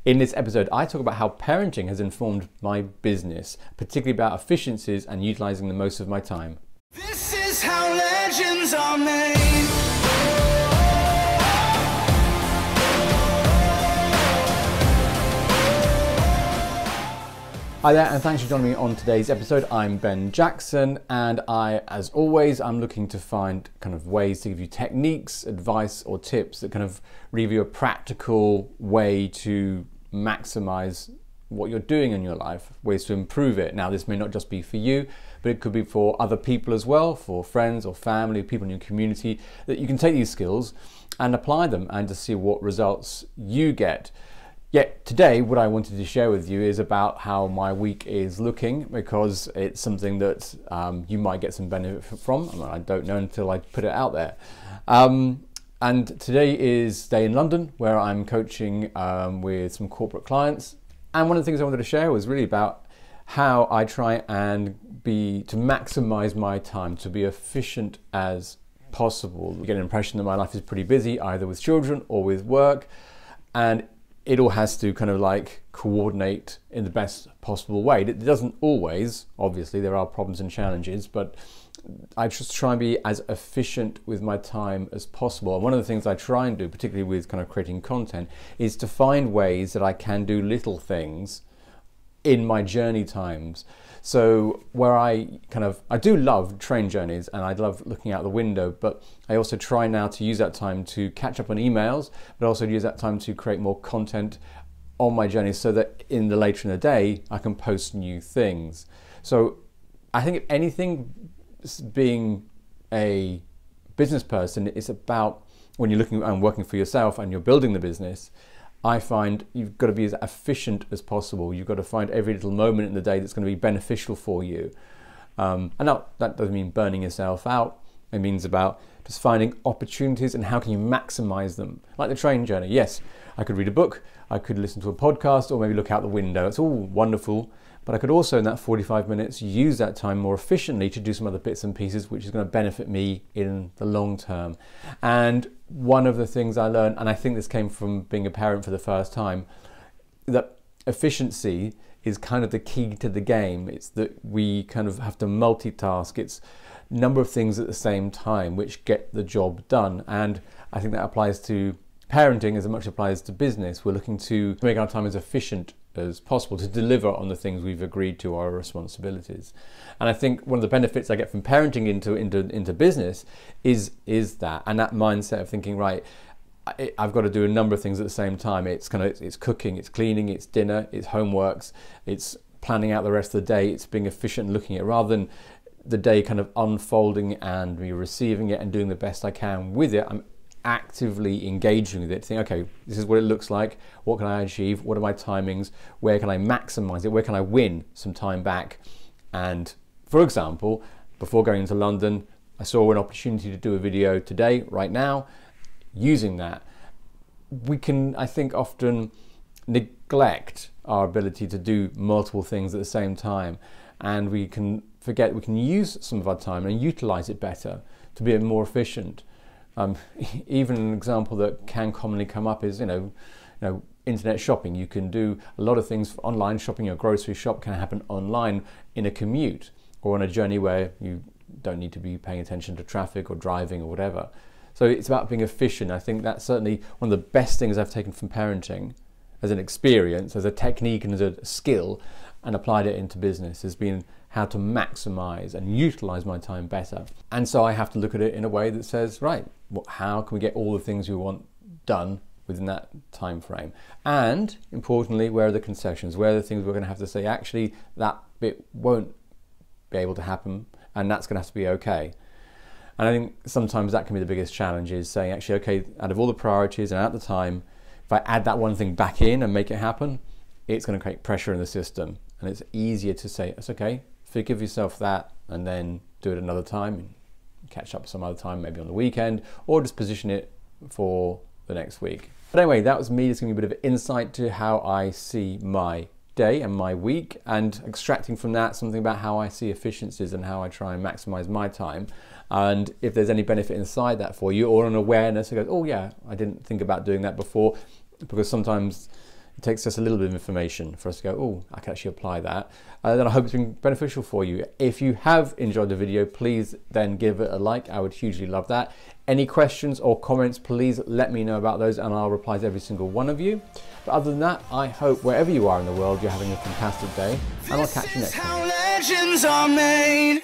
In this episode, I talk about how parenting has informed my business, particularly about efficiencies and utilizing the most of my time. This is how legends are made. Hi there, and thanks for joining me on today's episode. I'm Ben Jackson, and as always, I'm looking to find kind of ways to give you techniques, advice, or tips that kind of give you a practical way to maximize what you're doing in your life, ways to improve it. Now, this may not just be for you, but it could be for other people as well, for friends or family, people in your community, that you can take these skills and apply them and to see what results you get. Yet today, what I wanted to share with you is about how my week is looking, because it's something that you might get some benefit from. I mean, I don't know until I put it out there. And today is day in London where I'm coaching with some corporate clients. And one of the things I wanted to share was really about how I try and to maximize my time, to be efficient as possible. You get an impression that my life is pretty busy, either with children or with work. And it all has to kind of like coordinate in the best possible way. It doesn't always, obviously, there are problems and challenges, but I just try and be as efficient with my time as possible. And one of the things I try and do, particularly with kind of creating content, is to find ways that I can do little things in my journey times. So where I do love train journeys and I love looking out the window, but I also try now to use that time to catch up on emails, but also use that time to create more content on my journey so that later in the day, I can post new things. So I think if anything, being a business person, it's about when you're looking and working for yourself and you're building the business, I find you've got to be as efficient as possible. You've got to find every little moment in the day that's going to be beneficial for you. And now, that doesn't mean burning yourself out. It means about just finding opportunities and how can you maximize them. Like the train journey. Yes, I could read a book, I could listen to a podcast, or maybe look out the window. It's all wonderful. But I could also, in that 45 minutes, use that time more efficiently to do some other bits and pieces, which is going to benefit me in the long term. And one of the things I learned, and I think this came from being a parent for the first time, that efficiency is kind of the key to the game. It's that we kind of have to multitask. It's a number of things at the same time which get the job done. And I think that applies to parenting as much as it applies to business. We're looking to make our time as efficient as possible to deliver on the things we've agreed to, our responsibilities. And I think one of the benefits I get from parenting into business is that, and that mindset of thinking, right, I've got to do a number of things at the same time. It's cooking, it's cleaning, it's dinner, it's homeworks, it's planning out the rest of the day, it's being efficient and looking at it, rather than the day kind of unfolding and me receiving it and doing the best I can with it. I'm actively engaging with it, think, okay, this is what it looks like, what can I achieve, what are my timings, where can I maximize it, where can I win some time back. And for example, before going into London, I saw an opportunity to do a video today, right now. Using that, we can, I think, often neglect our ability to do multiple things at the same time, and we can forget we can use some of our time and utilize it better to be more efficient. Even an example that can commonly come up is, internet shopping. You can do a lot of things for online shopping. Your grocery shop can happen online in a commute or on a journey where you don't need to be paying attention to traffic or driving or whatever. So it's about being efficient. I think that's certainly one of the best things I've taken from parenting as an experience, as a technique and as a skill, and applied it into business, has been how to maximize and utilize my time better. And so I have to look at it in a way that says, right, how can we get all the things we want done within that time frame? And importantly, where are the concessions? Where are the things we're going to have to say, actually, that bit won't be able to happen, and that's going to have to be okay. And I think sometimes that can be the biggest challenge, is saying, actually, okay, out of all the priorities and at the time, if I add that one thing back in and make it happen, it's going to create pressure in the system. And it's easier to say, it's okay, forgive yourself that, and then do it another time, and catch up some other time, maybe on the weekend, or just position it for the next week. But anyway, that was me just giving you a bit of insight to how I see my day and my week, and extracting from that something about how I see efficiencies and how I try and maximize my time. And if there's any benefit inside that for you, or an awareness that goes, oh yeah, I didn't think about doing that before, because sometimes It takes just a little bit of information for us to go, oh, I can actually apply that. Then I hope it's been beneficial for you. If you have enjoyed the video, please then give it a like. I would hugely love that. Any questions or comments, please let me know about those and I'll reply to every single one of you. But other than that, I hope wherever you are in the world, you're having a fantastic day, and I'll catch you next time. How legends are made.